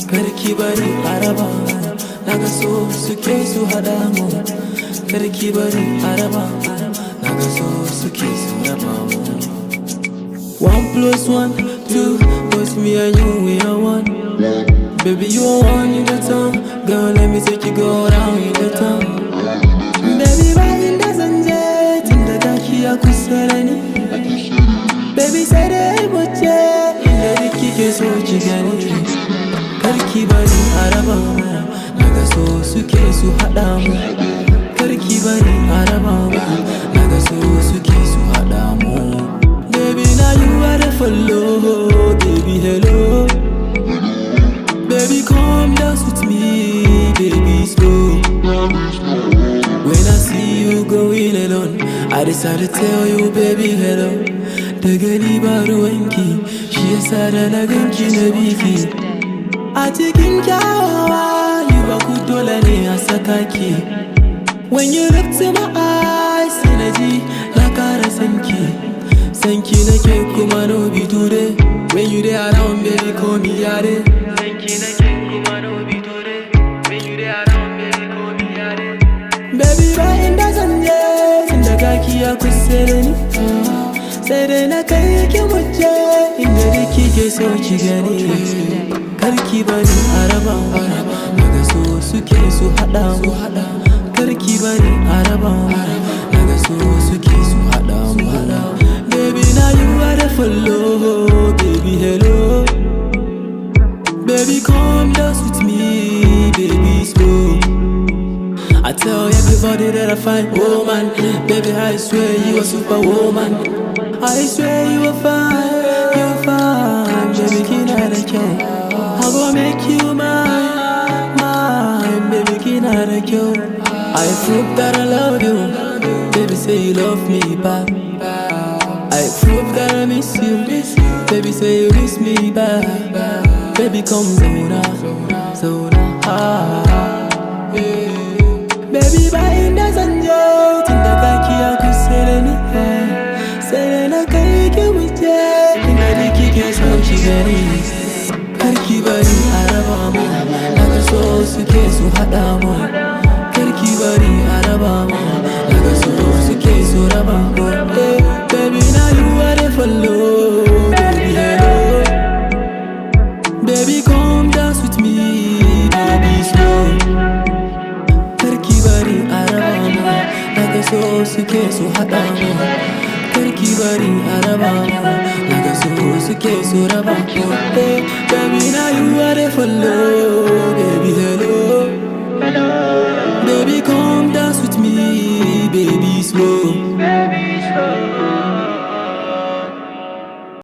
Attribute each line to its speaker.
Speaker 1: Karki bari araba naga so suke su hada mu. Karki bari araba naga so suke su raba mu. 1+1, 2, but me and you we are one. Baby you are one in the town, girl let me take you go down in the town. Baby bayin da zanje tunda kaki ya kusa da ni. Baby sai dai bace inda duk kike so ki gani. Karki bari araba mu naga so suke su hada mu. Karki bari araba mu naga so suke su hada mu. Baby now you are the follow, baby hello. Baby come dance with me, baby slow. When I see you going alone, I decide to tell you baby hello. Daga ni ba ruwanki, shi yasa da na ganki na biki. A cikin kyawawa, yi ba ku dole ne a saka ki. When you look to my eyes, sai na ji na kara sanki. Sanki nake kuma no be today. When you there around baby call me yare. Sanki nake kuma no be today. When you there around baby call me yare. Baby ba inda zanje tunda kaki ya kusa da ni. Sai dai na kai ki muje inda duk kike so ki gani. Karki bari araba naga so suke su hada mu. Karki bari araba naga so suke su hada mu. Baby now you are the follow, baby hello. Baby come dance with me, baby slow. I tell everybody that I find woman. Baby I swear you a superwoman. I swear you are fine, you are fine. Baby kina da kyau, I gon' make you mine. Baby kina da kyau, I prove that I love you. Baby say you love me back. I prove that I miss you. Baby say you miss me back. Baby come zona, zona. Baby ba inda zanje tunda kaki ya kusa da ni. Sai na kai ki muje inda duk kike so ki gani. Karki bari araba mu naga so suke su hada mu. Karki bari araba mu naga so suke su raba mu. Baby now you are the follow, baby hello. Baby come dance with me, baby slow. Karki bari araba mu naga so suke su hada mu. Karki bari araba mu naga so suke su raba mu. Baby now you are the follow.